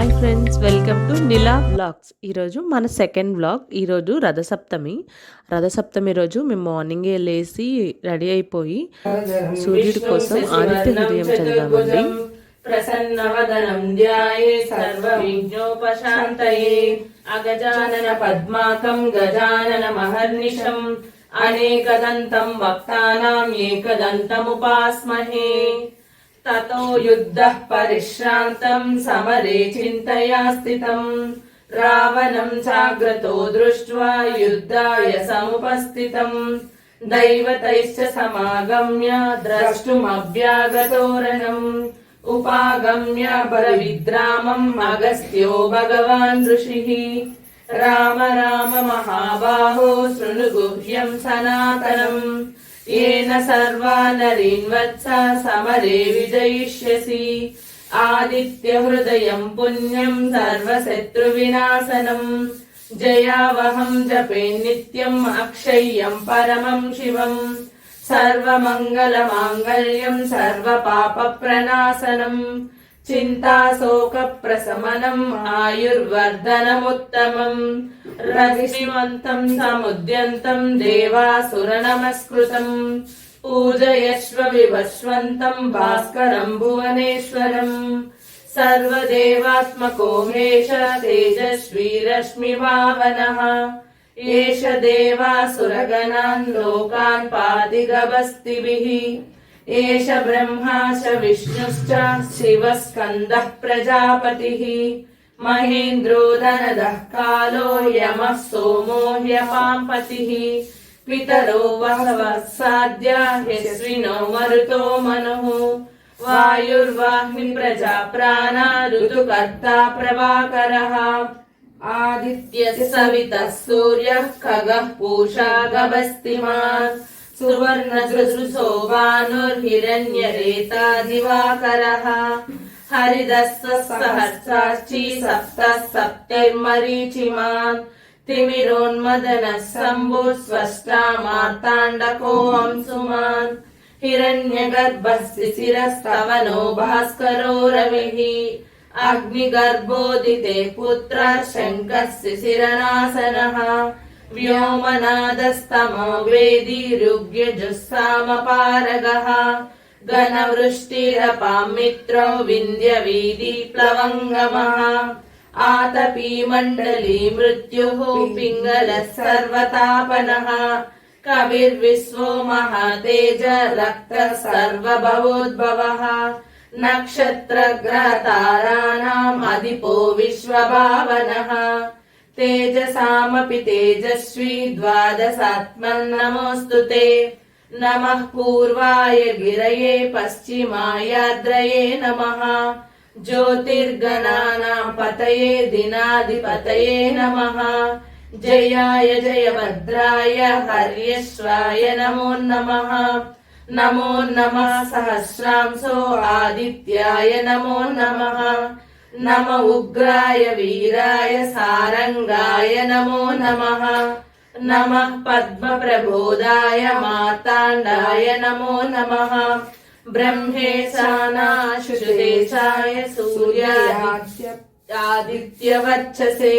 Hi friends, welcome to Nila vlogs. ఈరోజు మన second vlog. ఈరోజు రథసప్తమి రోజు మేము మార్నింగే లేచి రెడీ అయిపోయి సూర్యుడి కోసం ఆదిత్య హృదయం చదివామండి. ప్రసన్నవదనం ధ్యాయే సర్వవిఘ్నోపశాంతయే అగజానన పద్మాకం గజానన మహర్నిశం అనేకదంతం వక్తానాం ఏకదంతముపాస్మహే. తతో యుద్ధః పరిశ్రాంతం సమరే చింతయా స్థితం రావణం చాగ్రతో దృష్ట్వా యుద్ధాయ సముపస్థితం దైవతైశ్చ సమాగమ్య ద్రష్టుమవ్యాగతోరణం ఉపాగమ్య బలవిద్రామం అగస్త్యో భగవాన్ ఋషిః. రామ రామ మహాబాహో శృణు గుహ్యం సనాతనం येन सर्वा नरीन् वत्स समरे विजयिष्यसि. आदित्य हृदयं पुण्यं सर्वशत्रुविनाशनं जयावहं जपे नित्यम् अक्षय्यं परमं शिवं सर्वमङ्गलमाङ्गल्यं सर्वपापप्रणाशनं चिन्ताशोकप्रशमनम् आयुर्वर्धनमुत्तमम् रश्मिवन्तं समुद्यन्तं देवासुरनमस्कृतं पूजयश्व विवस्वन्तं भास्करं भुवनेश्वरं सर्वदेवात्मको हेश तेजस्वी रश्मिवाहनः एष देवासुरगणान् लोकान् पाति गभस्तिभिः. एष ब्रह्मा च विष्णुश्च शिवः स्कन्दः प्रजापतिः महेन्द्रो धनदः कालो यमः सोमो ह्यपाम्पतिः. पितरो बहवः साध्या ह्यश्विनो मरुतो मनुः वायुर्वाह्नि प्रजा प्राणा ऋतुकर्ता प्रभाकरः. आदित्यस्य सवितः सूर्यः खगः पूषा गभस्तिमान् सुवर्णसृसो भानुर्हिरण्यरेता दिवाकरः. हरिदस्व सहस्राक्षी सप्तः सप्तैर्मरीचिमान् तिमिरोन्मदनः शम्भुः स्रष्टा मार्ताण्डको अंशुमान् हिरण्यगर्भः शिशिरस्तवनो भास्करो रविः. अग्निगर्भोदिते पुत्रः शङ्खः शिशिरनाशनः व्योमनादस्तमो वेदी ऋग्यजुस्सामपारगः घनवृष्टिरपां मित्रो विन्ध्यवीदी प्लवङ्गमः आतपी मण्डली मृत्युः पिङ्गलः सर्वतापनः कविर्विश्वो महातेज रक्तः सर्वभवोद्भवः नक्षत्रग्रहताराणाम् अधिपो विश्वभावनः तेजसामपि तेजस्वी द्वादशात्मन् ते नमः पूर्वाय गिरये पश्चिमायाद्रये नमः ज्योतिर्गणानां पतये दिनाधिपतये नमः जयाय जयभद्राय हर्यश्वाय नमो नमः. नमो नमः सहस्रांशो आदित्याय नमो नमः. नम उग्राय वीराय सारंगाय नमो नमः. नमः पद्मप्रबोधाय मार्ताण्डाय नमो नमः. ब्रह्मेशानाशुदेशाय सूर्यादित्यवर्चसे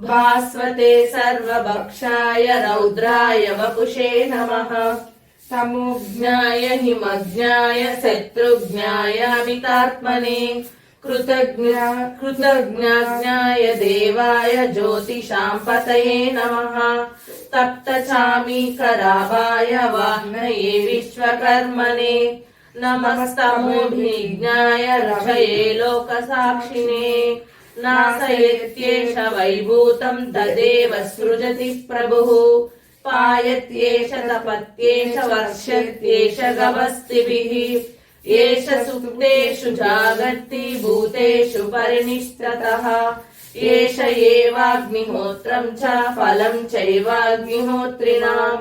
भास्वते सर्वभक्षाय रौद्राय वपुषे नमः. तमोज्ञाय हिमज्ञाय शत्रुज्ञाय अमितात्मने कृतज्ञाय देवाय ज्योतिषां पतये नमः. तप्तचामीकराभाय वाह्नये विश्वकर्मणे नमस्तमोभिज्ञाय रक्षये लोकसाक्षिणे नाशयत्येष वैभूतं तदेव सृजति प्रभुः पायत्येष तपत्येष वर्षत्येष गभस्तिभिः एष सुप्तेषु जागर्ति भूतेषु परिनिष्ठतः एष एवाग्निहोत्रं च फलं चैवाग्निहोत्रिणां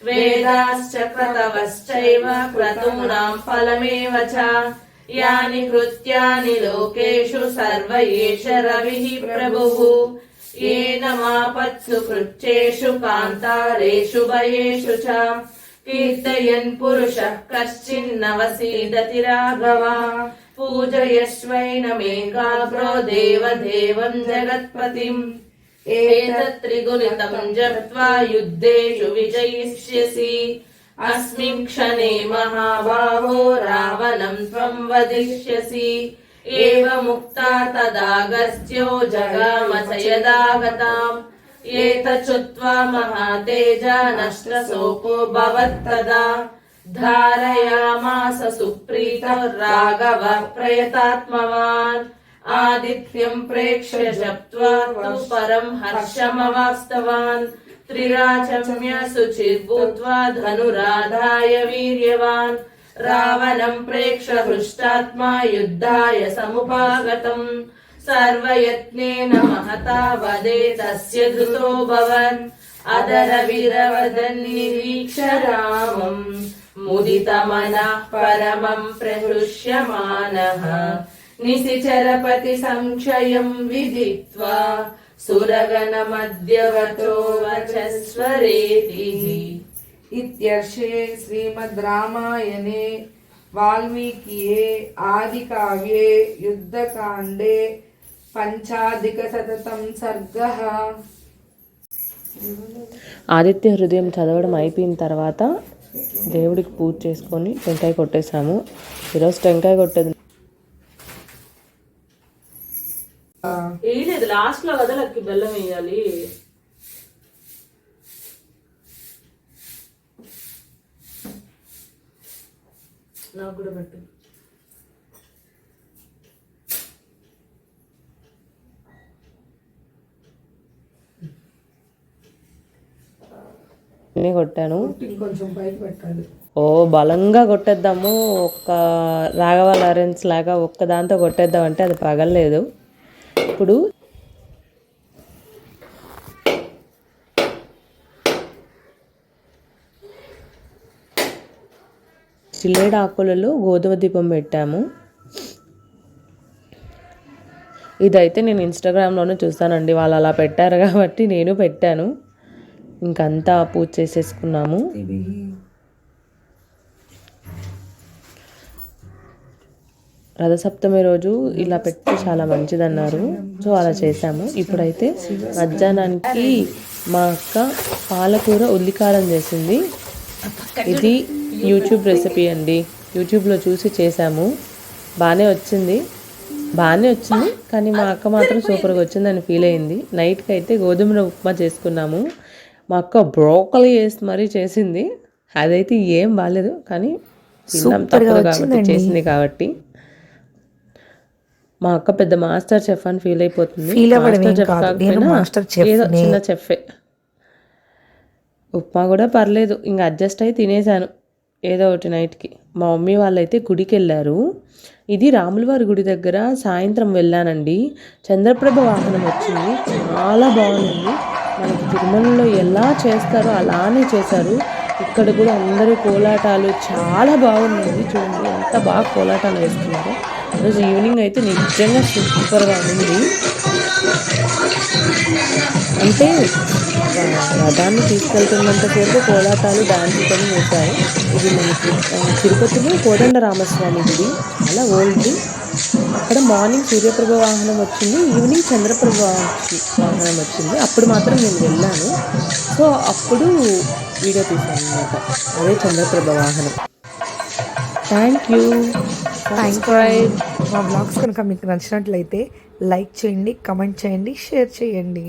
वेदाश्च क्रतवश्चैव क्रतूनां फलमेव च यानि कृत्यानि लोकेषु सर्व एष रविः प्रभुः येन मापत्सु कृच्छेषु कान्तारेषु भयेषु च कीर्तयन् पुरुषः कश्चिन्नवसीदति राघव पूजयश्वैनमेकाग्रो देवदेवं जगत्पतिम् एतत् त्रिगुणितं जप्त्वा युद्धेषु विजयिष्यसि अस्मिन् क्षणे महाबाहो रावणं त्वं वदिष्यसि एवमुक्ता तदागस्त्यो जगाम स यदागताम् एतच्छ्रुत्वा महातेजा नष्टशोको भवत्तदा धारयामास सुप्रीतो राघवः प्रयतात्मवान् आदित्यं प्रेक्ष्य जप्त्वा तु परं हर्षमवास्तवान् त्रिराचम्य शुचिर्भूत्वा धनुराधाय वीर्यवान् रावणं प्रेक्ष्य हृष्टात्मा युद्धाय समुपागतम् सर्वयत्नेन महता वदे तस्य धृतोऽभवन् अदरविरवदन् निरीक्ष्य रामम् मुदितमनः परमं प्रहृष्यमानः निशिचरपति संशयं विदित्वा सुरगणमध्यवतो वचस्वरेतिः। इत्यर्षे श्रीमद् रामायणे वाल्मीकिये आदिकाव्ये युद्धकाण्डे పంచాధికశతం सर्गः। ఆదిత్య హృదయం చదవడం అయిపోయిన తర్వాత దేవుడికి పూజ చేసుకొని టెంకాయ కొట్టేశాము. ఈరోజు టెంకాయ కొట్టేది వేయలేదు, లాస్ట్ లో కదా లక్కి బెల్లం వేయాలి. నాకు కూడా పెట్టు. కొట్టాను. కొంచెం పైకి పెట్టాలి. ఓ బలంగా కొట్టేద్దాము, ఒక్క రాఘవ లారెన్స్ లాగా ఒక్క దాంతో కొట్టేద్దాం అంటే అది పగలలేదు. ఇప్పుడు చిల్లేడు ఆకులలో గోధుమ దీపం పెట్టాము. ఇదైతే నేను ఇన్స్టాగ్రామ్లోనే చూస్తానండి, వాళ్ళు అలా పెట్టారు కాబట్టి నేను పెట్టాను. ఇంకంతా పూజ చేసేసుకున్నాము. రథసప్తమి రోజు ఇలా పెట్టి చాలా మంచిదన్నారు, సో అలా చేసాము. ఇప్పుడైతే మధ్యాహ్నానికి మా అక్క పాలకూర ఉల్లికారం చేసింది. ఇది యూట్యూబ్ రెసిపీ అండి, యూట్యూబ్లో చూసి చేసాము. బాగానే వచ్చింది కానీ మా అక్క మాత్రం సూపర్గా వచ్చిందని ఫీల్ అయింది. నైట్కి అయితే గోధుమ ఉప్మా చేసుకున్నాము. మా అక్క బ్రోకలీ వేసి మరీ చేసింది, అదైతే ఏం బాగాలేదు కానీ తిన్నాం తప్పదు కాబట్టి, చేసింది కాబట్టి. మా అక్క పెద్ద మాస్టర్ చెఫ్ అని ఫీల్ అయిపోతుంది. మాస్టర్ చెఫ్ కాకపోయినా ఏదో చిన్న చెఫే. ఉప్మా కూడా పర్లేదు, ఇంకా అడ్జస్ట్ అయి తినేసాను ఏదో ఒకటి నైట్కి. మా మమ్మీ వాళ్ళైతే గుడికి వెళ్ళారు. ఇది రాములవారి గుడి దగ్గర సాయంత్రం వెళ్ళానండి. చంద్రప్రభ వాహనం వచ్చింది, చాలా బాగుంది. మనకి తిరుమలలో ఎలా చేస్తారో అలానే చేశారు. ఇక్కడ కూడా అందరూ కోలాటాలు చాలా బాగున్నాయి. చూడండి ఎంత బాగా కోలాటాలు వేస్తున్నారు. ఈరోజు ఈవినింగ్ అయితే నిజంగా సూపర్గా ఉంది. అంటే రథాన్ని తీసుకెళ్తున్నంతసేపు కోలాటాలు డాన్సులతో వేశారు. ఇది మనకి తిరుపతిలో కోదండరామస్వామి గుడి, చాలా ఓల్డ్. అక్కడ మార్నింగ్ సూర్యప్రభ వాహనం వచ్చింది, ఈవినింగ్ చంద్రప్రభ వాహనం వచ్చింది. అప్పుడు మాత్రం నేను వెళ్ళాను, సో అప్పుడు వీడియో తీశాను అనమాట. అదే చంద్రప్రభ వాహనం. Thank you. సబ్స్క్రైబ్. మా వ్లాగ్స్ కనుక మీకు నచ్చినట్లయితే లైక్ చేయండి, కమెంట్ చేయండి, షేర్ చేయండి.